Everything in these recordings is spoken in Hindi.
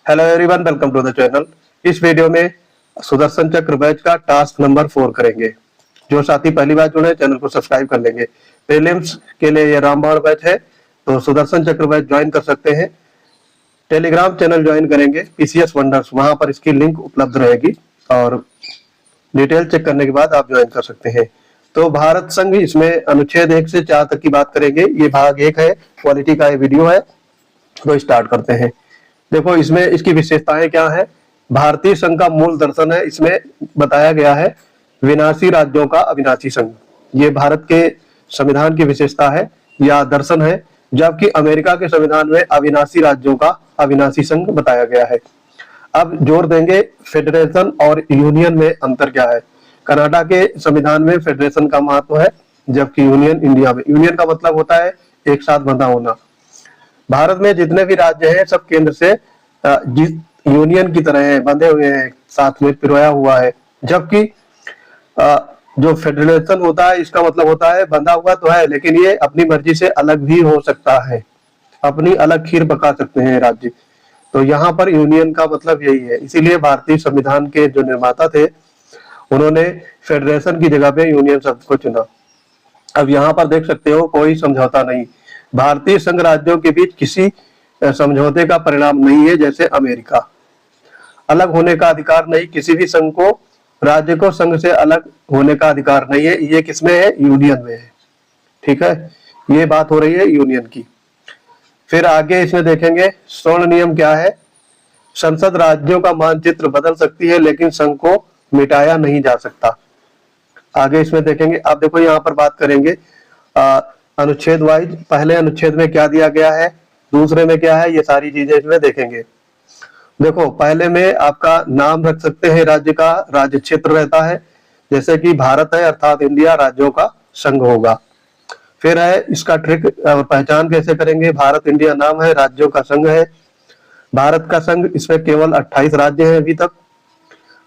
Hello everyone, welcome to the channel. इस वीडियो में सुदर्शन चक्र बैच का टास्क नंबर 4 करेंगे। जो साथी पहली बार जुड़े चैनल को सब्सक्राइब कर लेंगे। प्रीलिम्स के लिए ये रामबाण बैच है, तो सुदर्शन चक्र बैच ज्वाइन कर सकते हैं। टेलीग्राम चैनल ज्वाइन करेंगे पीसीएस वंडर्स, वहां पर इसकी लिंक उपलब्ध रहेगी और डिटेल चेक करने के बाद आप ज्वाइन कर सकते हैं। तो भारत संघ, इसमें अनुच्छेद 1 से 4 तक की बात करेंगे। ये भाग 1 है, क्वालिटी का ये वीडियो है। तो स्टार्ट करते हैं। देखो इसमें इसकी विशेषताएं क्या है। भारतीय संघ का मूल दर्शन है, इसमें बताया गया है विनाशी राज्यों का अविनाशी संघ। ये भारत के संविधान की विशेषता है या दर्शन है, जबकि अमेरिका के संविधान में अविनाशी राज्यों का अविनाशी संघ बताया गया है। अब जोर देंगे फेडरेशन और यूनियन में अंतर क्या है। कनाडा के संविधान में फेडरेशन का महत्व है, जबकि यूनियन इंडिया में, यूनियन का मतलब होता है एक साथ बंधा होना। भारत में जितने भी राज्य हैं सब केंद्र से यूनियन की तरह हैं, बंधे हुए हैं, साथ में पिरोया हुआ है। जबकि जो फेडरेशन होता है इसका मतलब होता है बंधा हुआ तो है, लेकिन ये अपनी मर्जी से अलग भी हो सकता है, अपनी अलग खीर पका सकते हैं राज्य। तो यहाँ पर यूनियन का मतलब यही है। इसीलिए भारतीय संविधान के जो निर्माता थे उन्होंने फेडरेशन की जगह पे यूनियन शब्द को चुना। अब यहाँ पर देख सकते हो कोई समझौता नहीं, भारतीय संघ राज्यों के बीच किसी समझौते का परिणाम नहीं है। जैसे अमेरिका, अलग होने का अधिकार नहीं, किसी भी संघ को, राज्य को संघ से अलग होने का अधिकार नहीं है। ये किसमें है? यूनियन में है। ठीक है, ये बात हो रही है यूनियन की। फिर आगे इसमें देखेंगे स्वर्ण नियम क्या है। संसद राज्यों का मानचित्र बदल सकती है, लेकिन संघ को मिटाया नहीं जा सकता। आगे इसमें देखेंगे। आप देखो यहाँ पर बात करेंगे अनुच्छेद वाइज। पहले अनुच्छेद में क्या दिया गया है, दूसरे में क्या है, ये सारी चीजें इसमें देखेंगे। देखो पहले में आपका नाम रख सकते हैं राज्य का, राज्य क्षेत्र रहता है। जैसे कि भारत है अर्थात इंडिया राज्यों का संघ होगा। फिर है इसका ट्रिक, पहचान कैसे करेंगे। भारत इंडिया नाम है, राज्यों का संघ है। भारत का संघ, इसमें केवल 28 राज्य हैं अभी तक,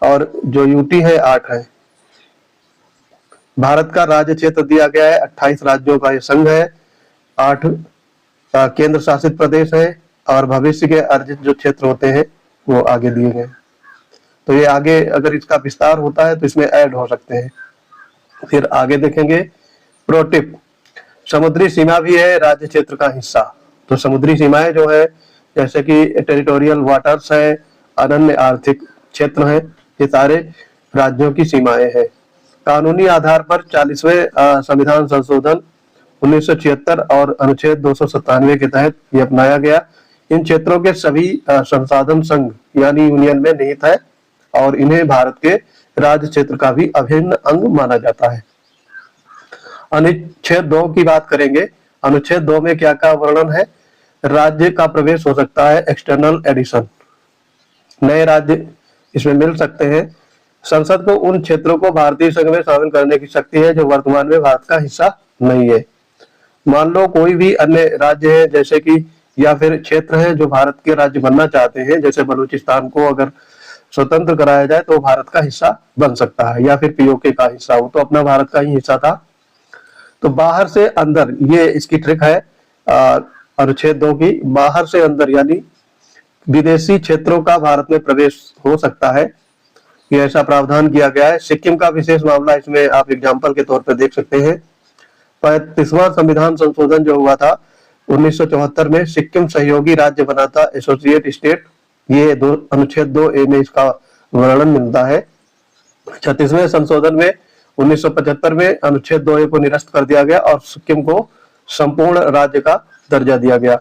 और जो यूटी है 8 है। भारत का राज्य क्षेत्र दिया गया है, 28 राज्यों का ये संघ है, 8 केंद्र शासित प्रदेश है, और भविष्य के अर्जित जो क्षेत्र होते हैं वो आगे दिए गए। तो ये आगे अगर इसका विस्तार होता है तो इसमें ऐड हो सकते हैं। फिर आगे देखेंगे प्रोटिप, समुद्री सीमा भी है राज्य क्षेत्र का हिस्सा। तो समुद्री सीमाएं जो है, जैसे कि टेरिटोरियल वाटर्स है, अनन्य आर्थिक क्षेत्र है, ये सारे राज्यों की सीमाएं हैं। कानूनी आधार पर 40वें संविधान संशोधन 1976 और अनुच्छेद 297 के तहत ये अपनाया गया। इन क्षेत्रों के सभी संसाधन संघ यानी यूनियन में निहित है, और इन्हें भारत के राज्य क्षेत्र का भी अभिन्न अंग माना जाता है। अनुच्छेद 2 की बात करेंगे। अनुच्छेद 2 में क्या क्या वर्णन है। राज्य का प्रवेश हो सकता है, एक्सटर्नल एडिशन, नए राज्य इसमें मिल सकते हैं। संसद को उन क्षेत्रों को भारतीय संघ में शामिल करने की शक्ति है जो वर्तमान में भारत का हिस्सा नहीं है। मान लो कोई भी अन्य राज्य है, जैसे कि या फिर क्षेत्र है जो भारत के राज्य बनना चाहते हैं, जैसे बलूचिस्तान को अगर स्वतंत्र कराया जाए तो भारत का हिस्सा बन सकता है, या फिर पीओके का हिस्सा हो, तो अपना भारत का ही हिस्सा था। तो बाहर से अंदर, ये इसकी ट्रिक है अनुच्छेद 2 की। बाहर से अंदर यानी विदेशी क्षेत्रों का भारत में प्रवेश हो सकता है, ये ऐसा प्रावधान किया गया है। सिक्किम का विशेष मामला इसमें आप एग्जाम्पल के तौर पर देख सकते हैं। 35वां संविधान संशोधन जो हुआ था 1974 में, सिक्किम सहयोगी राज्य बना था, एसोसिएट स्टेट। ये अनुच्छेद 2A में इसका वर्णन मिलता है। 36वें संशोधन में 1975 में अनुच्छेद 2A को निरस्त कर दिया गया और सिक्किम को संपूर्ण राज्य का दर्जा दिया गया।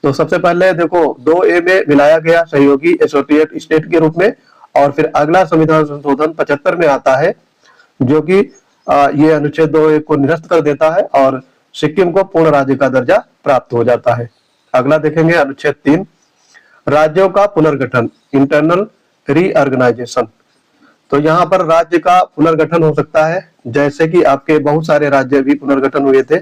तो सबसे पहले देखो 2A में मिलाया गया सहयोगी एसोसिएट स्टेट के रूप में, और फिर अगला संविधान संशोधन 75 में आता है, जो कि ये अनुच्छेद 2A को निरस्त कर देता है और सिक्किम को पूर्ण राज्य का दर्जा प्राप्त हो जाता है। अगला देखेंगे अनुच्छेद 3, राज्यों का पुनर्गठन, इंटरनल रीऑर्गेनाइजेशन। तो यहाँ पर राज्य का पुनर्गठन हो सकता है, जैसे कि आपके बहुत सारे राज्य भी पुनर्गठन हुए थे,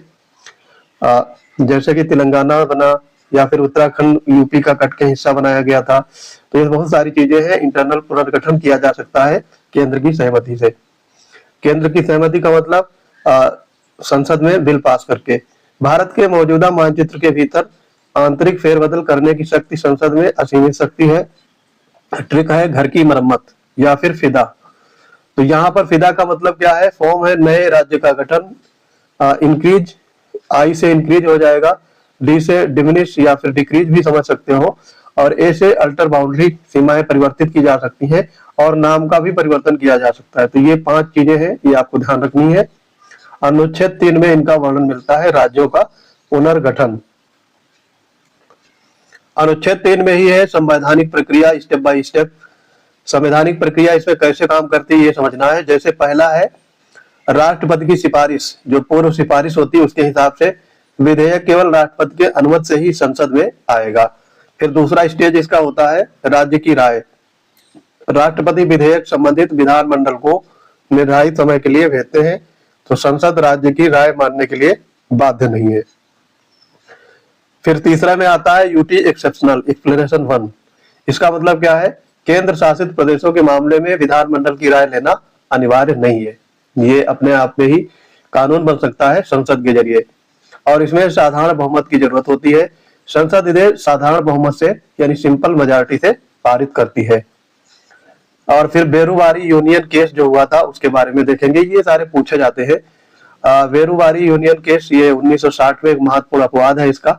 जैसे कि तेलंगाना बना, या फिर उत्तराखंड यूपी का कट के हिस्सा बनाया गया था। तो ये बहुत सारी चीजें हैं, इंटरनल पुनर्गठन किया जा सकता है केंद्र की सहमति से। केंद्र की सहमति का मतलब संसद में बिल पास करके। भारत के मौजूदा मानचित्र के भीतर आंतरिक फेरबदल करने की शक्ति संसद में असीमित शक्ति है। ट्रिक है घर की मरम्मत या फिर फिदा। तो यहाँ पर फिदा का मतलब क्या है, फॉर्म है नए राज्य का गठन। इंक्रीज, आई से इंक्रीज हो जाएगा, डी से डिमिनिश या फिर डिक्रीज भी समझ सकते हो, और ए से अल्टर बाउंड्री, सीमाएं परिवर्तित की जा सकती हैं, और नाम का भी परिवर्तन किया जा सकता है। तो ये 5 चीजें हैं, ये आपको ध्यान रखनी है। अनुच्छेद 3 में इनका वर्णन मिलता है, राज्यों का पुनर्गठन। अनुच्छेद 3 में ही है संवैधानिक प्रक्रिया, स्टेप बाय स्टेप। संवैधानिक प्रक्रिया इसमें कैसे काम करती है ये समझना है। जैसे पहला है राष्ट्रपति की सिफारिश, जो पूर्व सिफारिश होती है उसके हिसाब से विधेयक केवल राष्ट्रपति के अनुमति से ही संसद में आएगा। फिर दूसरा स्टेज इसका होता है राज्य की राय। राष्ट्रपति विधेयक संबंधित विधानमंडल को निर्धारित समय के लिए भेजते हैं, तो संसद राज्य की राय मानने के लिए बाध्य नहीं है। फिर तीसरा में आता है यूटी एक्सेप्शनल, एक्सप्लेनेशन 1। इसका मतलब क्या है, केंद्र शासित प्रदेशों के मामले में विधानमंडल की राय लेना अनिवार्य नहीं है, ये अपने आप में ही कानून बन सकता है संसद के जरिए। और इसमें साधारण बहुमत की जरूरत होती है, संसद इसे साधारण बहुमत से यानी सिंपल मेजॉरिटी से पारित करती है। और फिर बेरुवारी यूनियन केस जो हुआ था उसके बारे में देखेंगे, ये सारे पूछे जाते हैं। बेरुवारी यूनियन केस ये 1960 में एक महत्वपूर्ण अपवाद है इसका।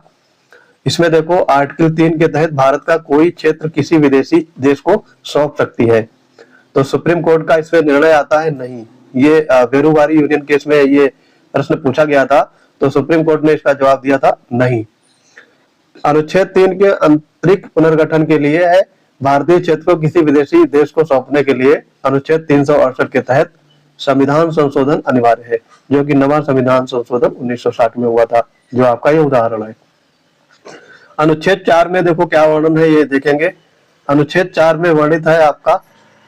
इसमें देखो आर्टिकल 3 के तहत भारत का कोई क्षेत्र किसी विदेशी देश को सौंप सकती है, तो सुप्रीम कोर्ट का इसमें निर्णय आता है नहीं। ये बेरुवारी यूनियन केस में ये प्रश्न पूछा गया था, तो सुप्रीम कोर्ट ने इसका जवाब दिया था नहीं। अनुच्छेद 3 के आंतरिक पुनर्गठन के लिए है, भारतीय क्षेत्र को किसी विदेशी देश को सौंपने के लिए अनुच्छेद 368 के तहत संविधान संशोधन अनिवार्य है, जो कि नवा संविधान संशोधन 1960 में हुआ था, जो आपका ये उदाहरण है। अनुच्छेद 4 में देखो क्या वर्णन है ये देखेंगे। अनुच्छेद 4 में वर्णित है आपका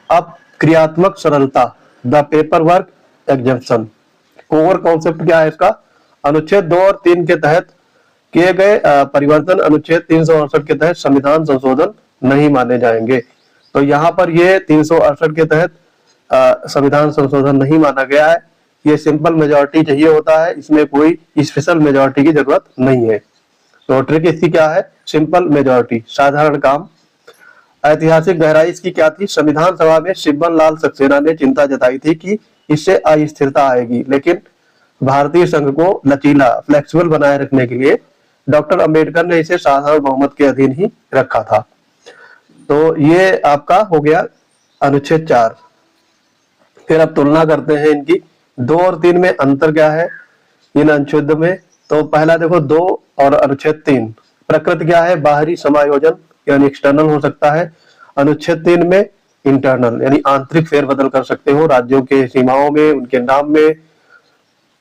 अब क्रियात्मक सरलता, the paper work exemption. Core concept क्या है इसका, अनुच्छेद 2 और 3 के तहत किए गए परिवर्तन अनुच्छेद 368 के तहत संविधान संशोधन नहीं माने जाएंगे। तो यहाँ पर ये 368 के तहत संविधान संशोधन नहीं माना गया है, ये सिंपल मेजॉरिटी चाहिए होता है, इसमें कोई स्पेशल मेजॉरिटी की जरूरत नहीं है। तो ट्रिक इसकी क्या है, सिंपल मेजॉरिटी, साधारण काम। ऐतिहासिक गहराई इसकी क्या थी, संविधान सभा में शिवबन लाल सक्सेना ने चिंता जताई थी कि इससे अस्थिरता आएगी, लेकिन भारतीय संघ को लचीला, फ्लेक्सिबल बनाए रखने के लिए डॉक्टर अंबेडकर ने इसे साधारण बहुमत के अधीन ही रखा था। तो ये आपका हो गया अनुच्छेद 4। फिर अब तुलना करते हैं इनकी, 2 और 3 में अंतर क्या है इन अनुच्छेदों में। तो पहला देखो 2 और अनुच्छेद 3, प्रकृति क्या है, बाहरी समायोजन यानी एक्सटर्नल हो सकता है। अनुच्छेद 3 में इंटरनल यानी आंतरिक फेरबदल कर सकते हो, राज्यों के सीमाओं में, उनके नाम में,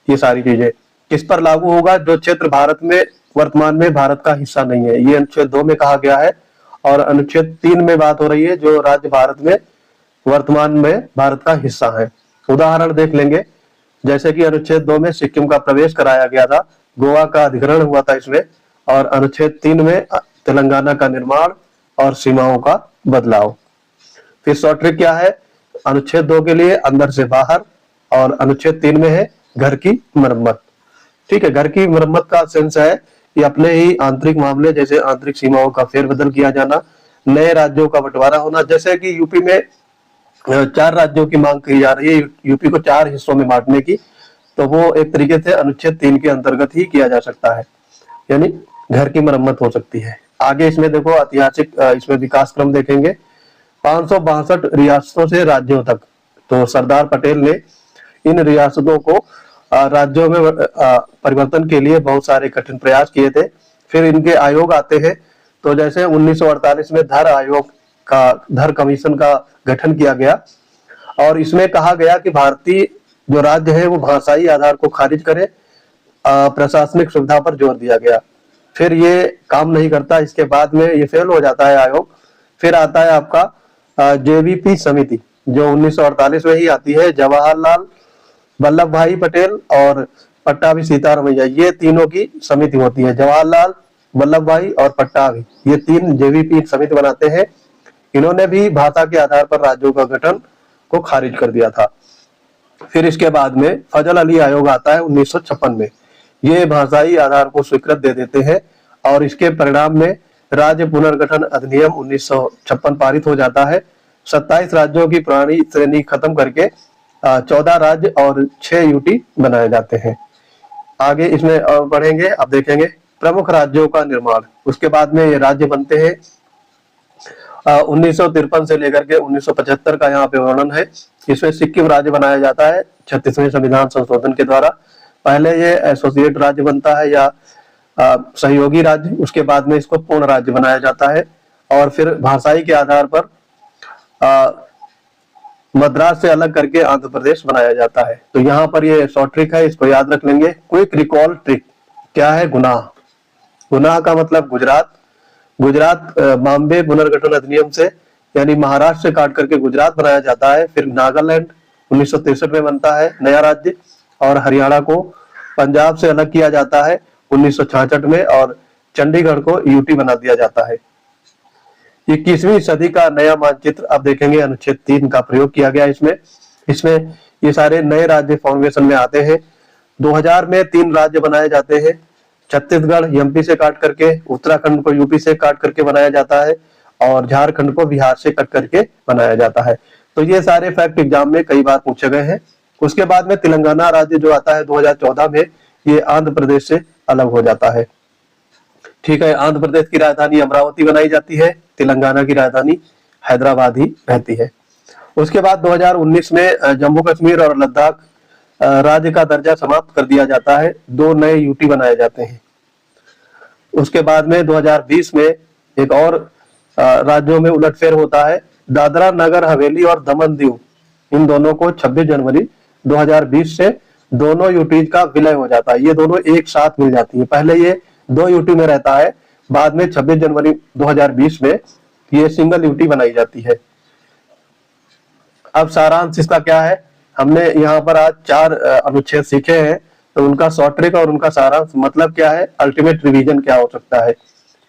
ये सारी चीजें। किस पर लागू होगा, जो क्षेत्र भारत में वर्तमान में भारत का हिस्सा नहीं है, ये अनुच्छेद 2 में कहा गया है। और अनुच्छेद 3 में बात हो रही है जो राज्य भारत में वर्तमान में भारत का हिस्सा है। उदाहरण देख लेंगे, जैसे कि अनुच्छेद 2 में सिक्किम का प्रवेश कराया गया था, गोवा का अधिग्रहण हुआ था इसमें, और अनुच्छेद 3 में तेलंगाना का निर्माण और सीमाओं का बदलाव। फिर शॉर्ट ट्रिक क्या है, अनुच्छेद 2 के लिए अंदर से बाहर, और अनुच्छेद 3 में है घर की मरम्मत। ठीक है, घर की मरम्मत का सेंस है कि अपने ही आंतरिक मामले, जैसे आंतरिक सीमाओं का फेरबदल किया जाना, नए राज्यों का बंटवारा होना। जैसे कि यूपी में 4 राज्यों की मांग की जा रही है, यूपी को 4 हिस्सों में बांटने की, तो वो एक तरीके से अनुच्छेद 3 के अंतर्गत ही किया जा सकता है, यानी घर की मरम्मत हो सकती है। आगे इसमें देखो ऐतिहासिक इसमें विकास क्रम देखेंगे, 562 रियासतों से राज्यों तक। तो सरदार पटेल ने इन रियासतों को राज्यों में परिवर्तन के लिए बहुत सारे कठिन प्रयास किए थे। फिर इनके आयोग आते हैं, तो जैसे 1948 में धर आयोग का, धर कमीशन का गठन किया गया, और इसमें कहा गया कि भारतीय जो राज्य है वो भाषाई आधार को खारिज करे, प्रशासनिक सुविधा पर जोर दिया गया। फिर ये काम नहीं करता, इसके बाद में ये फेल हो जाता है आयोग। फिर आता है आपका जेवीपी समिति, जो 1948 में ही आती है। जवाहरलाल वल्लभ भाई पटेल और पट्टाभी सीतारामैया, ये तीनों की समिति होती है। जवाहरलाल, वल्लभ भाई और पट्टाभी, ये 3 जेवीपी समिति बनाते हैं। इन्होंने भी भाषा के आधार पर राज्यों का गठन को खारिज कर दिया था। फिर इसके बाद में फजल अली आयोग आता है 1956 में, ये भाषाई आधार को स्वीकृत दे देते हैं, और इसके परिणाम में राज्य पुनर्गठन अधिनियम 1956 पारित हो जाता है। 27 राज्यों की पुरानी श्रेणी खत्म करके 14 राज्य और 6 यूटी बनाए जाते हैं। आगे इसमें बढ़ेंगे, अब देखेंगे प्रमुख राज्यों का निर्माण। उसके बाद में ये राज्य बनते हैं। 1953 से लेकर के 1975 का यहाँ पे वर्णन है। इसमें सिक्किम राज्य बनाया जाता है 36वें संविधान संशोधन के द्वारा। पहले ये एसोसिएट राज्य बनता है या सहयोगी राज्य, उसके बाद में इसको पूर्ण राज्य बनाया जाता है और फिर भाषाई के आधार पर मद्रास से अलग करके आंध्र प्रदेश बनाया जाता है। तो यहाँ पर ये शॉर्ट ट्रिक है, इसको याद रख लेंगे। क्विक रिकॉल ट्रिक क्या है? गुनाह। गुनाह का मतलब गुजरात। गुजरात बॉम्बे पुनर्गठन अधिनियम से यानी महाराष्ट्र से काट करके गुजरात बनाया जाता है। फिर नागालैंड 1963 में बनता है नया राज्य, और हरियाणा को पंजाब से अलग किया जाता है 1966 में, और चंडीगढ़ को यूटी बना दिया जाता है। 21वीं सदी का नया मानचित्र अब देखेंगे। अनुच्छेद 3 का प्रयोग किया गया इसमें ये सारे नए राज्य फॉर्मेशन में आते हैं। 2000 में 3 राज्य बनाए जाते हैं। छत्तीसगढ़ एमपी से काट करके, उत्तराखंड को यूपी से काट करके बनाया जाता है, और झारखंड को बिहार से कट करके बनाया जाता है। तो ये सारे फैक्ट एग्जाम में कई बार पूछे गए हैं। उसके बाद में तेलंगाना राज्य जो आता है 2014 में, ये आंध्र प्रदेश से अलग हो जाता है। ठीक है, आंध्र प्रदेश की राजधानी अमरावती बनाई जाती है, तेलंगाना की राजधानी हैदराबाद ही रहती है। उसके बाद 2019 में जम्मू कश्मीर और लद्दाख राज्य का दर्जा समाप्त कर दिया जाता है। 2 नए यूटी बनाए जाते हैं। उसके बाद में 2020 में एक और राज्यों में उलटफेर होता है। दादरा नगर हवेली और दमन दीव, इन दोनों को 26 जनवरी 2020 से दोनों यूटीज का विलय हो जाता है। ये दोनों एक साथ मिल जाती है। पहले ये 2 यूटी में रहता है, बाद में 26 जनवरी 2020 में ये सिंगल यूटी बनाई जाती है। अब सारांश इसका क्या है? हमने यहाँ पर आज 4 अनुच्छेद सीखे हैं, तो उनका शॉर्ट ट्रिक और उनका सारांश मतलब क्या है, अल्टीमेट रिवीजन क्या हो सकता है,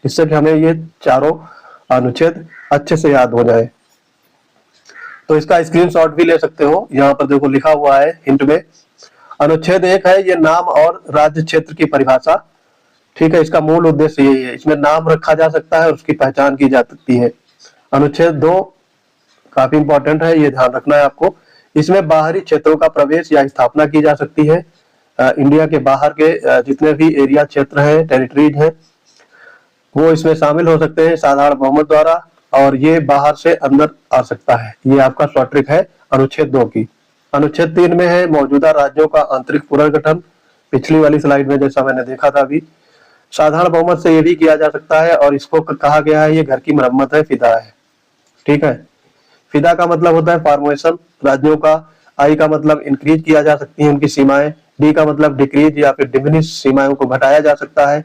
इससे कि हमें ये चारों अनुच्छेद अच्छे से याद हो जाए। तो इसका स्क्रीनशॉट भी ले सकते हो। यहाँ पर देखो लिखा हुआ है हिंट में। अनुच्छेद 1 है ये नाम और राज्य क्षेत्र की परिभाषा। ठीक है, इसका मूल उद्देश्य यही है। इसमें नाम रखा जा सकता है और उसकी पहचान की जा सकती है। अनुच्छेद 2 काफी इंपॉर्टेंट है, ये ध्यान रखना है आपको। इसमें बाहरी क्षेत्रों का प्रवेश या स्थापना की जा सकती है। इंडिया के बाहर के जितने भी एरिया क्षेत्र हैं, टेरिटरीज हैं, वो इसमें शामिल हो सकते हैं साधारण बहुमत द्वारा, और ये बाहर से अंदर आ सकता है। ये आपका शॉर्ट ट्रिक है अनुच्छेद 2 की। अनुच्छेद 3 में है मौजूदा राज्यों का आंतरिक पुनर्गठन। पिछली वाली स्लाइड में जैसा मैंने देखा था अभी, साधारण बहुमत से ये भी किया जा सकता है, और इसको कहा गया है ये घर की मरम्मत है, फिदा है। ठीक है, फिदा का मतलब होता है फॉर्मेशन राज्यों का। आई का मतलब इंक्रीज किया जा सकती है उनकी सीमाएं। डी का मतलब डिक्रीज या फिर डिमिनिश, सीमाओं को घटाया जा सकता है।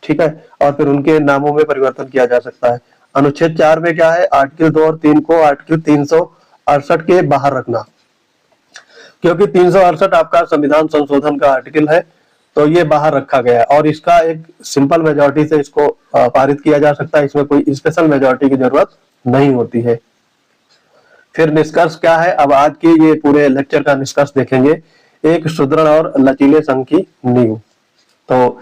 ठीक है, और फिर उनके नामों में परिवर्तन किया जा सकता है। अनुच्छेद 4 में क्या है, आर्टिकल 2 और 3 को आर्टिकल 368 के बाहर रखना, क्योंकि 368 आपका संविधान संशोधन का आर्टिकल है, तो ये बाहर रखा गया है, और इसका एक सिंपल मेजॉरिटी से इसको पारित किया जा सकता है। इसमें कोई स्पेशल मेजॉरिटी की जरूरत नहीं होती है। फिर निष्कर्ष क्या है, अब आज के ये पूरे लेक्चर का निष्कर्ष देखेंगे। एक सुदृढ़ और लचीले संघ की नींव। तो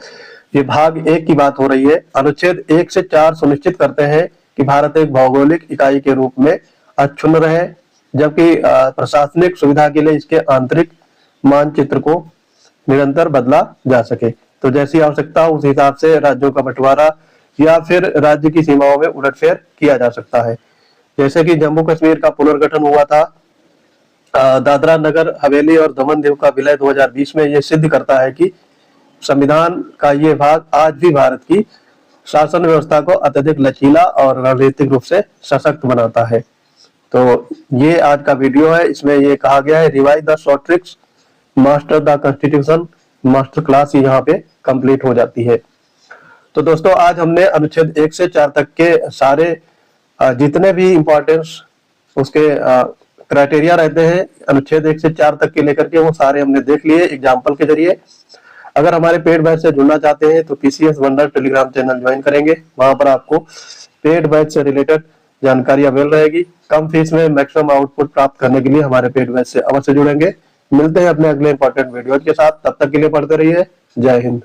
ये भाग 1 की बात हो रही है। अनुच्छेद 1 से 4 सुनिश्चित करते हैं कि भारत एक भौगोलिक इकाई के रूप में अक्षुण्ण रहे, जबकि प्रशासनिक सुविधा के लिए इसके आंतरिक मानचित्र को निरंतर बदला जा सके। तो जैसी आवश्यकता उस हिसाब से राज्यों का बंटवारा या फिर राज्य की सीमाओं में उलटफेर किया जा सकता है। जैसे कि जम्मू कश्मीर का पुनर्गठन हुआ था, दादरा नगर हवेली और दमन दीव का विलय 2020 में, ये सिद्ध करता है कि संविधान का ये भाग आज भी भारत की शासन व्यवस्था को अत्यधिक लचीला और रणनीतिक रूप से सशक्त बनाता है। तो ये आज का वीडियो है। इसमें ये कहा गया है revise the short tricks, master the constitution, master class यहाँ पे कंप्लीट हो जाती है। तो दोस्तों आज हमने अनुच्छेद 1 से 4 तक के सारे जितने भी इंपॉर्टेंस उसके क्राइटेरिया रहते हैं अनुच्छेद 1 से 4 तक के लेकर के, वो सारे हमने देख लिए एग्जाम्पल के जरिए। अगर हमारे पेड बैच से जुड़ना चाहते हैं तो PCS wonder Telegram channel join करेंगे। वहां पर आपको पेड बैच से रिलेटेड जानकारी मिल रहेगी। कम फीस में मैक्सिमम आउटपुट प्राप्त करने के लिए हमारे पेड बैच से अवश्य जुड़ेंगे। मिलते हैं अपने अगले इंपॉर्टेंट वीडियो के साथ, तब तक के लिए पढ़ते रहिए। जय हिंद।